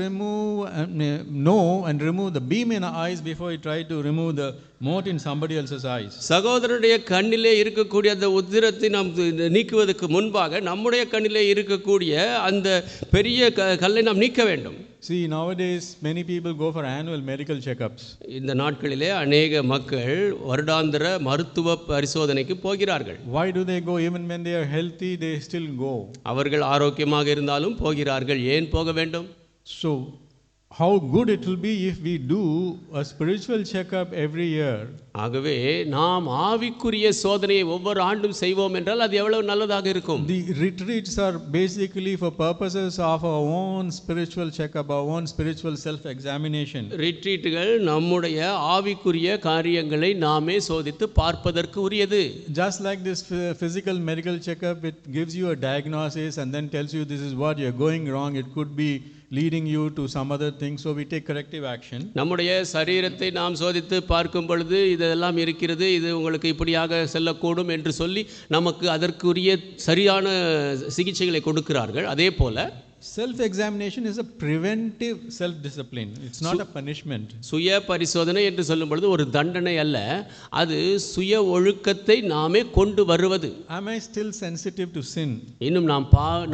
know and remove the beam in our eyes before we try to remove the mote in somebody else's eyes. சகோதரனுடைய கண்ணிலே இருக்கக்கூடிய அந்த உத்திரத்தை நாம் நீக்குவதற்கு முன்பாக நம்முடைய கண்ணிலே இருக்கக்கூடிய அந்த பெரிய கல்லை நாம் நீக்க வேண்டும். See, nowadays many people go for annual medical checkups. இந்த நாட்களிலே அநேக மக்கள் வருடாந்திர மருத்துவ பரிசோதனைக்கு போகிறார்கள். Why do they go? Even when they are healthy, they still go. அவர்கள் ஆரோக்கியமாக இருந்தாலும் போகிறார்கள். ஏன் போக வேண்டும்? So how good it will be if we do a spiritual checkup every year. ஆகவே நாம் ஆவிக்குரிய சோதனையை ஒவ்வொரு ஆண்டும் செய்வோம் என்றால் அது எவ்வளவு நல்லதாக இருக்கும். The retreats are basically for purposes of our own spiritual checkup, our own spiritual self examination. ரிட்ரீட்டுகள் நம்முடைய ஆவிக்குரிய காரியங்களை நாமே சோதித்து பார்ப்பதற்கு உரியது. Just like this physical medical checkup, it gives you a diagnosis and then tells you this is what you're going wrong. It could be leading you to some other thing, so we take corrective action. நம்முடைய சரீரத்தை நாம் சோதித்து பார்க்கும் பொழுது இதெல்லாம் இருக்கிறது, இது உங்களுக்கு இப்படியாக செல்லக்கூடும் என்று சொல்லி நமக்கு அதற்குரிய சரியான சிகிச்சைகளை கொடுக்கிறார்கள். அதே போல Self examination is a preventive self discipline. It's not a punishment. சுய பரிசோதனை என்று சொல்லும் பொழுது ஒரு தண்டனை அல்ல, அது சுய ஒழுக்கத்தை நாமே கொண்டு வருவது. Am I still sensitive to sin? இன்னும்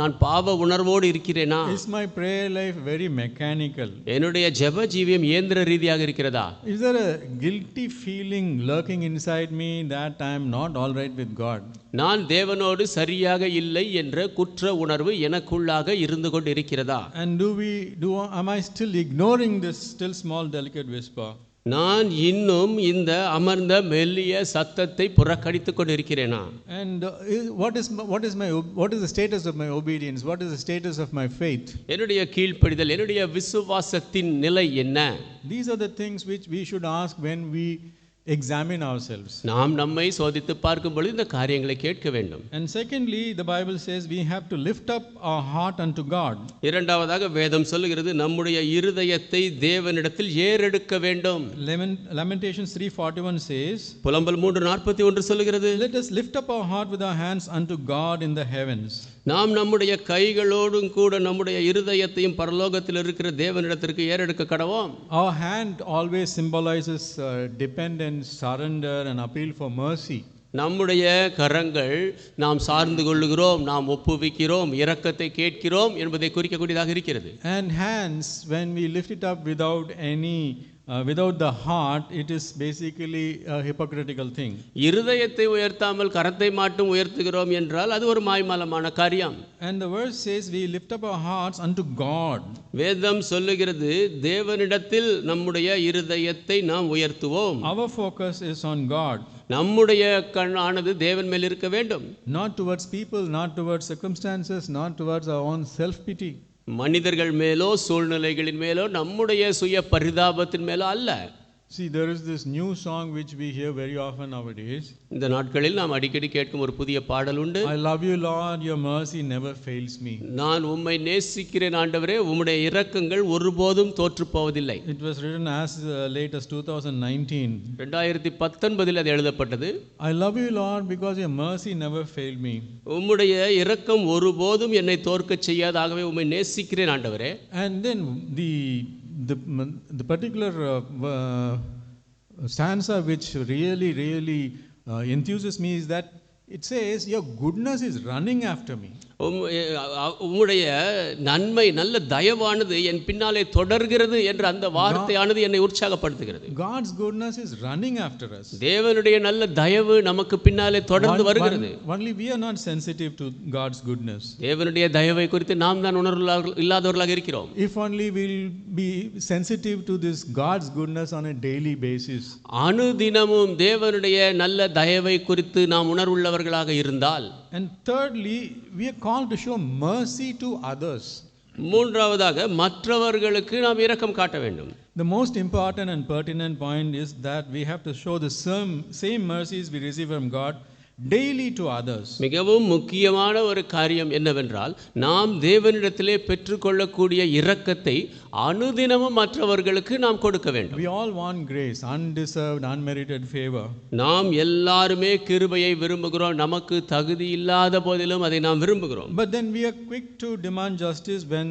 நான் பாவ உணர்வோடு இருக்கிறேனா? Is my prayer life very mechanical? என்னுடைய ஜெப ஜீவியம் இயந்திர ரீதியாக இருக்கிறதா? Is there a guilty feeling lurking inside me that I am not all right with God? நான் தேவனோடு சரியாக இல்லை என்ற குற்ற உணர்வு எனக்குள்ளாக இருந்து கொண்டு இருக்கிறதா? And am I still ignoring this still small delicate whisper? நான் இன்னும் இந்த அமர்ந்த மெல்லிய சத்தத்தை புறக்கணித்துக் கொண்டிருக்கிறேனா? And what is the status of my obedience? What is the status of my faith? என்னுடைய கீழ்ப்படிதல், என்னுடைய விசுவாசத்தின் நிலை என்ன? These are the things which we should ask when we examine ourselves. நாம் நம்மை சோதித்து பார்க்கும் பொழுது இந்த காரியங்களை கேட்க வேண்டும். And secondly, the Bible says we have to lift up our heart unto God. இரண்டாவதாக வேதம் சொல்லுகிறது, நம்முடைய இருதயத்தை தேவனிடத்தில் ஏறெடுக்க வேண்டும். Lamentations 3:41 says, புலம்பல் 3:41 சொல்லுகிறது, let us lift up our heart with our hands unto God in the heavens. நாம் நம்முடைய கைகளோடும் கூட நம்முடைய இருதயத்தையும் பரலோகத்தில் இருக்கிற தேவனிடத்திற்கு ஏறெடுக்க கடவோம். Our hand always symbolizes dependence, surrender and appeal for mercy. நம்முடைய கரங்கள் நாம் சார்ந்து கொள்ளுகிறோம், நாம் ஒப்புவிக்கிறோம், இரக்கத்தை கேட்கிறோம் என்பதை குறிக்கக்கூடியதாக இருக்கிறது. And hands, when we lift it up without the heart, it is basically a hypocritical thing. இருதயத்தை உயர்த்தாமல் கரத்தை மட்டும் உயர்த்துகிறோம் என்றால் அது ஒரு மாய்மாலமான காரியம். And the verse says we lift up our hearts unto God. வேதம் சொல்லுகிறது, தேவனிடத்தில் நம்முடைய இருதயத்தை நாம் உயர்த்துவோம். Our focus is on God. நம்முடைய கண்ணானது தேவன் மேல் இருக்க வேண்டும். Not towards people, not towards circumstances, not towards our own self pity. மனிதர்கள் மேலோ சூழ்நிலைகளின் மேலோ நம்முடைய சுய பரிதாபத்தின் மேலோ அல்ல. See, there is this new song which we hear very often nowadays. இந்த நாட்களில் நாம் அடிக்கடி கேட்கும் ஒரு புதிய பாடல் உண்டு. I love you, Lord, your mercy never fails me. நான் உம்மை நேசிக்கிறேன் ஆண்டவரே, உம்முடைய இரக்கங்கள் ஒருபோதும் தோற்றுப் போவதில்லை. It was written as late as 2019. 2019 அது எழுதப்பட்டது. I love you, Lord, because your mercy never failed me. உம்முடைய இரக்கம் ஒருபோதும் என்னை தோற்கச் செய்யாதாகவே உம்மை நேசிக்கிறேன் ஆண்டவரே. And then the particular stanza which really enthuses me is that it says, your goodness is running after me. உம்முடைய நன்மை நல்ல தயவானது என் பின்னாலே தொடர்கிறது என்ற அந்த வார்த்தையானது என்னை உற்சாகப்படுத்துகிறது. God's goodness is running after us. தேவனுடைய நல்ல தயவு நமக்கு பின்னாலே தொடர்ந்து வருகிறது. Only we are not sensitive to God's goodness. தேவனுடைய தயவை குறித்து நாம் தான் உணர்வு இல்லாதவர்களாக இருக்கிறோம். If only we'll be sensitive to this God's goodness on a daily basis. அனுதினமும் தேவனுடைய நல்ல தயவை குறித்து நாம் உணர்வுள்ளவர்களாக இருந்தால். And thirdly, we are called to show mercy to others. மூன்றாவதாக மற்றவர்களுக்கு நாம் இரக்கம் காட்ட வேண்டும். The most important and pertinent point is that we have to show the same mercies we receive from God daily to others. மிகவும் முக்கியமான ஒரு காரியம் என்னவென்றால், நாம் தேவனிடத்திலே பெற்றுக்கொள்ளக்கூடிய இரக்கத்தை அனுதினமும் மற்றவர்களுக்கு நாம் கொடுக்க வேண்டும். We all want grace, undeserved, unmerited favor. நாம் எல்லாருமே கிருபையை விரும்புகிறோம். நமக்கு தகுதி இல்லாத போதிலும் அதை நாம் விரும்புகிறோம். But then we are quick to demand justice when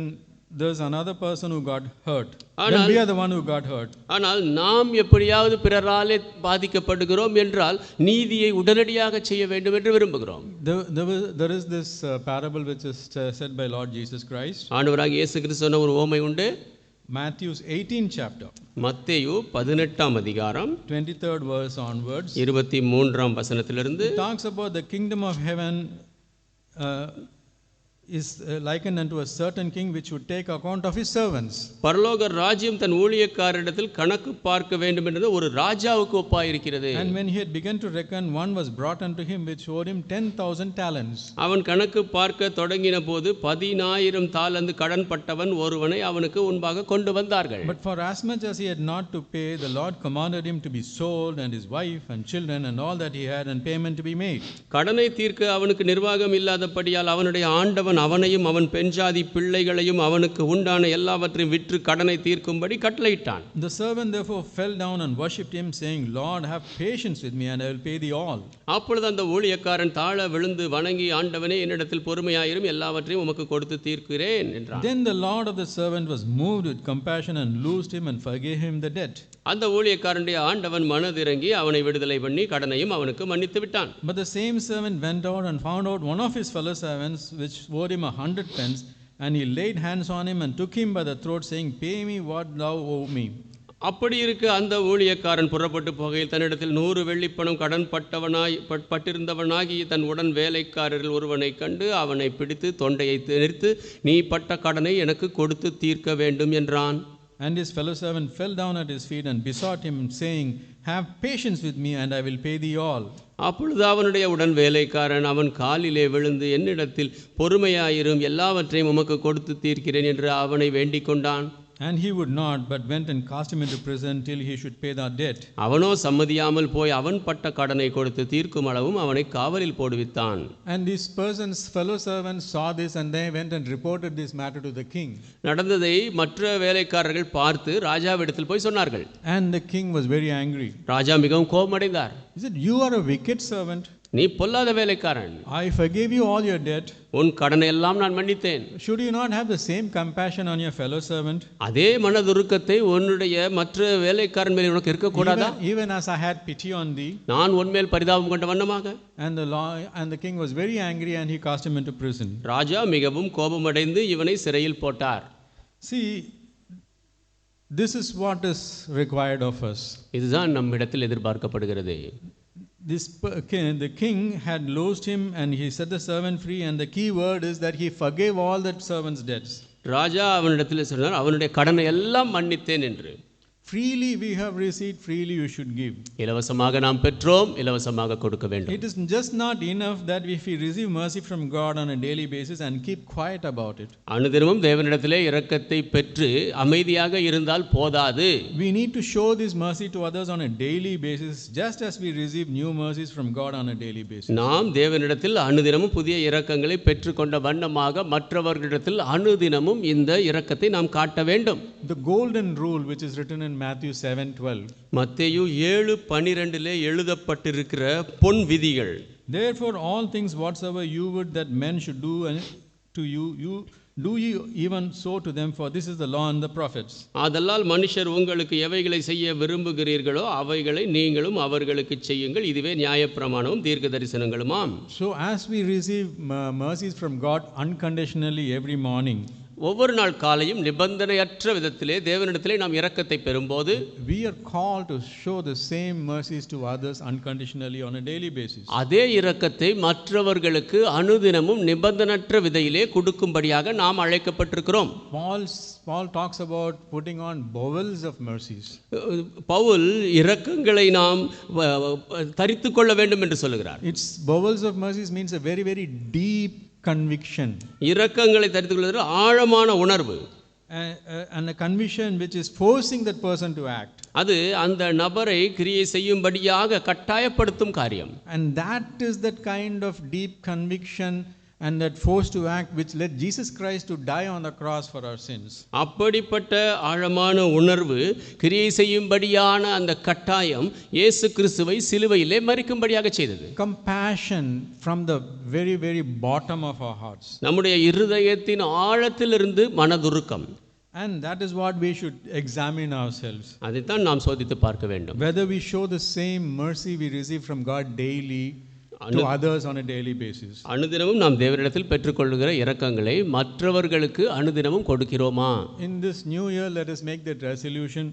there's another person who got hurt. When we are the one who got hurt. ஆனால் நாம் எப்படியாவது பிறராலே பாதிக்கப்படுகிறோம் என்றால் நீதியை உடனடியாக செய்ய வேண்டும் என்று விரும்புகிறோம். There is this parable which is said by Lord Jesus Christ. ஆண்டவராகிய இயேசு கிறிஸ்து சொன்ன ஒரு உவமை உண்டு. Matthew's 18th chapter. மத்தேயு 18ஆம் அதிகாரம் 23rd verse onwards. 23ஆம் வசனத்திலிருந்து It talks about the kingdom of heaven is likened unto a certain king which would take account of his servants. பரலோக ராஜ்யம் தன் ஊழியக்காரரிடத்தில் கணக்கு பார்க்க வேண்டும் என்றது ஒரு ராஜாவுக்கு ஒப்பாயிருக்கிறது. And when he had begun to reckon, one was brought unto him which owed him 10,000 talents. அவன் கணக்கு பார்க்க தொடங்கின போது 10,000 தாலந்து கடன் பட்டவன் ஒருவனை அவனுக்கு முன்பாக கொண்டு வந்தார்கள். But for as much as he had not to pay, the Lord commanded him to be sold, and his wife and children and all that he had, and payment to be made. கடனை தீர்க்க அவனுக்கு நிர்வாகம் இல்லாதபடியால் அவனுடைய ஆண்டவன் அவனையும் அவன் பெண்ஜாதி பிள்ளைகளையும் அவனுக்கு உண்டான எல்லாவற்றையும் விற்று கடனை தீர்க்கும்படி கட்டளையிட்டான். The servant therefore fell down and worshipped him, saying, Lord, have patience with me, and I will pay thee all. அப்பொழுது அந்த ஊழியக்காரன் தாழ விழுந்து வணங்கி, ஆண்டவனே, என்னிடத்தில் பொறுமையாயிரும், எல்லாவற்றையும் உமக்கு கொடுத்து தீர்க்கிறேன் என்றான். Then the Lord of the servant was moved with compassion and loosed him and forgave him the debt. அந்த ஊழியக்காரனுடைய ஆண்டவன் மனதிறங்கி அவனை விடுதலை பண்ணி கடனையும் அவனுக்கு மன்னித்து விட்டான். But the same servant went out and found out one of his fellow servants which owed him 100 pence, and he laid hands on him and took him by the throat, saying, Pay me what thou owe me. அப்படி இருக்க அந்த ஊழியக்காரன் புறப்பட்டு போகையில் தன்னிடத்தில் 100 வெள்ளிப்பணம் கடன் பட்டிருந்தவனாகி தன் உடன் வேலைக்காரர்கள் ஒருவனை கண்டு அவனை பிடித்து தொண்டையை நெரித்து, நீ பட்ட கடனை எனக்கு கொடுத்து தீர்க்க வேண்டும் என்றான். And his fellow servant fell down at his feet and besought him, saying, Have patience with me, and I will pay thee all. அப்பொழுது அவனுடைய உடன் வேலைக்காரன் அவன் காலிலே விழுந்து, என்னிடத்தில் பொறுமையாயிரும், எல்லாவற்றையும் உமக்கு கொடுத்து தீர்க்கிறேன் என்று அவனை வேண்டிக் கொண்டான். And he would not, but went and cast him into prison till he should pay that debt. அவனோ சம்மதியாமல் போய் அவன் பட்ட கடனை கொடுத்து தீர்க்கும் அளவும் அவனை காவலில் போடுவித்தான். And this person's fellow servants saw this, and they went and reported this matter to the king. நடந்ததை மற்ற வேலைக்காரர்கள் பார்த்து ராஜாவிடத்தில் போய் சொன்னார்கள். And the king was very angry. ராஜா மிகவும் கோபமடைந்தார். He said, You are a wicked servant. நீ பொல்லாத வேலைக்காரன். I forgave you all your debt. உன் கடனை எல்லாம் நான் மன்னித்தேன். Should you not have the same compassion on your fellow servant? அதே மனதுருக்கத்தை உன்னுடைய மற்ற வேலைக்காரன் மேல் உனக்கு இருக்க கூடாதா? Even as I had pity on thee. நான் உன்மேல் பரிதாபம் கொண்ட வண்ணமாக. And the king was very angry, and he cast him into prison. ராஜா மிகவும் கோபமடைந்து இவனை சிறையில் போட்டார். See, this is what is required of us. இதுதான் நம்மிடத்தில் எதிர்பார்க்கப்படுகிறது. The king had loosed him, and he set the servant free, and the key word is that he forgave all that servant's debts. ராஜா அவனிடத்தில் சொன்னார், அவனுடைய கடனை எல்லாம் மன்னித்தேன் என்று. Freely we have received, freely you should give. இலவசமாக நாம் பெற்றோம், இலவசமாக கொடுக்க வேண்டும். It is just not enough that if we receive mercy from God on a daily basis and keep quiet about it. அனுதினமும் தேவனிடத்திலே இரக்கத்தை பெற்று அமைதியாக இருந்தால் போதாது. We need to show this mercy to others on a daily basis, just as we receive new mercies from God on a daily basis. நாம் தேவனிடத்தில் அனுதினமும் புதிய இரக்கங்களை பெற்றுக்கொண்ட வண்ணமாக மற்றவர்களிடத்தில் அனுதினமும் இந்த இரக்கத்தை நாம் காட்ட வேண்டும். The golden rule which is written in Matthew 7:12. மத்தேயு 7:12 எழுதப்பட்டிருக்கிற பொன் விதிகள். Therefore all things whatsoever you would that men should do to you, you do ye even so to them, for this is the law and the prophets. ஆதலால் மனுஷர் உங்களுக்கு எவைகளை செய்ய விரும்புகிறீர்களோ அவைகளை நீங்களும் அவர்களுக்கு செய்யுங்கள், இதுவே நியாயப்பிரமாணமும் தீர்க்க தரிசனங்களுமாம். So as we receive mercies from God unconditionally every morning, ஒவ்வொரு நாள் காலையும் நிபந்தனையற்ற விதத்திலே தேவனிடத்திலே நாம் இரக்கத்தை பெறும்போது we are called to show the same mercies to others unconditionally on a daily basis. அதே இரக்கத்தை மற்றவர்களுக்கு அனுதினமும் நிபந்தனையற்ற விதையிலே கொடுக்கும்படியாக நாம் அழைக்கப்பட்டிருக்கிறோம். Paul talks about putting on bowels of mercies. Pavul இரக்கங்களை நாம் தரித்துக் கொள்ள வேண்டும் என்று சொல்லுகிறார். It's bowels of mercies means a very very deep conviction. இரக்கங்களை தரித்துக் கொள்வது ஆழமான உணர்வு. And a conviction which is forcing that person to act. அது அந்த நபரை கிரியை செய்யும்படியாக கட்டாயப்படுத்தும் காரியம். And that is that kind of deep conviction and that force to act which led Jesus Christ to die on the cross for our sins. அப்படிப்பட்ட ஆழமான உணர்வு கிரியை செய்யும்படியான அந்த கட்டாயம் இயேசு கிறிஸ்துவை சிலுவையிலே மரிக்கும்படியாக செய்தது. Compassion from the very very bottom of our hearts. நம்முடைய இருதயத்தின் ஆழத்திலிருந்து மனதுருக்கம். And that is what we should examine ourselves. அதைத்தான் நாம் சோதித்து பார்க்க வேண்டும். Whether we show the same mercy we receive from God daily to others on a daily basis. அனுதினமும் நாம் தேவனிடத்தில் பெற்றுக்கொள்ளுகிற இரக்கங்களை மற்றவர்களுக்கு அனுதினமும் கொடுக்கிறோமா? In this new year let us make that resolution.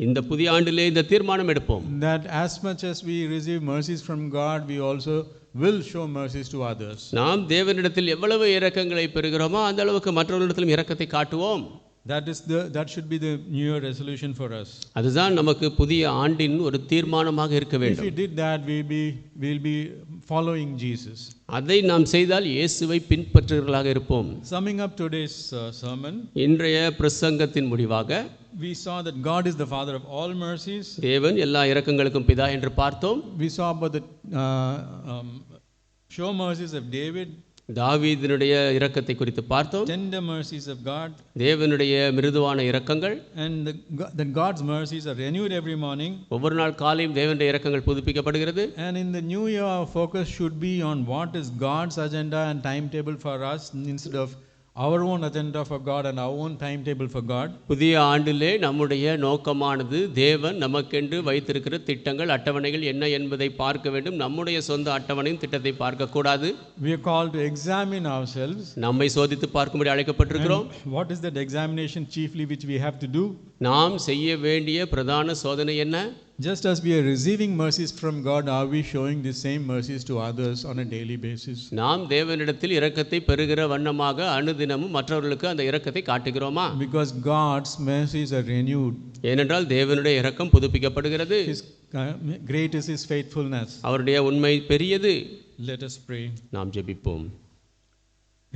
இந்த புதிய ஆண்டிலே இந்த தீர்மானம் எடுப்போம். That as much as we receive mercies from God, we also will show mercies to others. நாம் தேவனிடத்தில் எவ்வளவு இரக்கங்களை பெறுகிறோமோ அந்த அளவுக்கு மற்றவர்களிடத்திலும் இரக்கத்தை காட்டுவோம். That should be the new year resolution for us. அதுதான் நமக்கு புதிய ஆண்டின் ஒரு தீர்மானமாக இருக்க வேண்டும். If we did that, we'll be following Jesus. அதை நாம் செய்தால் இயேசுவை பின்பற்றுகிறவர்களாக இருப்போம். Summing up today's sermon, இன்றைய பிரசங்கத்தின் முடிவாக we saw that God is the father of all mercies. தேவன் எல்லா இரக்கங்களுக்கும் பிதா என்று பார்த்தோம். We saw about the show mercies of David. தாவீதினுடைய இரக்கத்தை குறித்து பார்த்தோம். Tender mercies of God. தேவனுடைய மிருதுவான இரக்கங்கள். And that God's mercies are renewed every morning. ஒவ்வொரு நாள் காலையும் தேவனுடைய இரக்கங்கள் புதுப்பிக்கப்படுகிறது. And in the new year our focus should be on what is God's agenda and timetable for us instead of our own agenda for God and our own timetable for God. புதிய ஆண்டிலே நம்முடைய நோக்கமானது தேவன் நமக்கென்று வைத்திருக்கிற திட்டங்கள் அட்டவணைகள் என்ன என்பதை பார்க்க வேண்டும். நம்முடைய சொந்த அட்டவணையும் திட்டத்தை பார்க்க கூடாது. We are called to examine ourselves. நம்மை சோதித்து பார்க்கும்படி அழைக்கப்பட்டிருக்கிறோம். What is that examination chiefly which we have to do? நாம் செய்ய வேண்டிய பிரதான சோதனை என்ன? Just as we are receiving mercies from God, are we showing the same mercies to others on a daily basis? நாம் தேவனிடத்தில் இரக்கத்தை பெறுகிற வண்ணமாக அனுதினமும் மற்றவர்களுக்கு அந்த இரக்கத்தை காட்டுகிறோமா? Because God's mercies are renewed. ஏனென்றால் தேவனுடைய இரக்கம் புதுப்பிக்கப்படுகிறது. Great is his faithfulness. அவருடைய உண்மை பெரியது. Let us pray. நாம் ஜெபிப்போம்.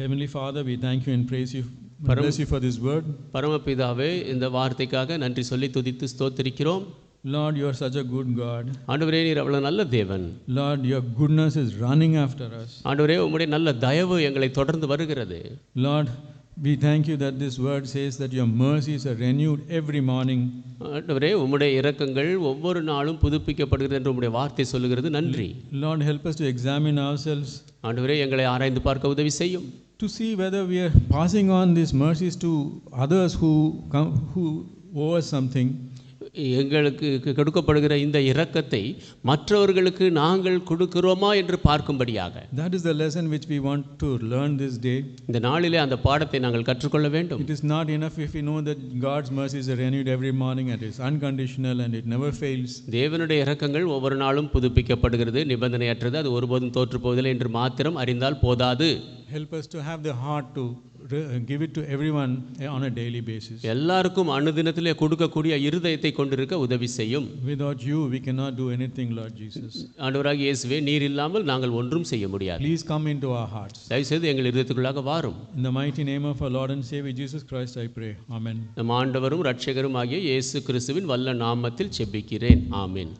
Heavenly Father, we thank you and praise you. Bless you for this word. பரமபிதாவே, இந்த வார்த்தைக்காக நன்றி சொல்லி துதித்து ஸ்தோத்திரிக்கிறோம். Lord, you are such a good God. ஆண்டவரே, நீர் அவ்வளவு நல்ல தேவன். Lord, your goodness is running after us. ஆண்டவரே, உம்முடைய நல்ல தயவு எங்களை தொடர்ந்து வருகிறது. Lord, we thank you that this word says that your mercies are renewed every morning. ஆண்டவரே, உம்முடைய இரக்கங்கள் ஒவ்வொரு நாளும் புதுப்பிக்கப்படுகிறது என்று உம்முடைய வார்த்தை சொல்லுகிறது. நன்றி. Lord, help us to examine ourselves. ஆண்டவரே, எங்களை ஆராய்ந்து பார்க்க உதவி செய்யும். To see whether we are passing on these mercies to others who owe us something. எங்களுக்கு கொடுக்கப்படுகிற இந்த இரக்கத்தை மற்றவர்களுக்கு நாங்கள் கொடுக்கிறோமா என்று பார்க்கும்படியாக. That is the lesson which we want to learn this day. இந்த நாளிலே அந்த பாடத்தை நாங்கள் கற்றுக்கொள்ள வேண்டும். It is not enough if we know that God's mercies are renewed every morning and it is unconditional and it never fails. தேவனுடைய இரக்கங்கள் ஒவ்வொரு நாளும் புதுப்பிக்கப்படுகிறது, நிபந்தனையற்றது, அது ஒருபோதும் தோற்று போவதில்லை என்று மாத்திரம் அறிந்தால் போதாது. Help us to have the heart to give it to everyone on a daily basis. எல்லாருக்கும் அனுதினத்திலே கொடுக்கக்கூடிய இருதயத்தை கொண்டிருக்க உதவி செய்யும். Without you, we cannot do anything, Lord Jesus. ஆண்டவராகிய இயேசுவே, நீர் இல்லாமல் நாங்கள் ஒன்றும் செய்ய முடியாது. Please come into our hearts. தயவுசெய்து எங்கள் இருதயத்துக்குள்ளாக வாரும். In the mighty name of our Lord and Savior Jesus Christ, I pray. Amen. நம் ஆண்டவரும் இரட்சகரும் ஆகிய இயேசு கிறிஸ்துவின் வல்ல நாமத்தில் ஜெபிக்கிறேன். ஆமென்.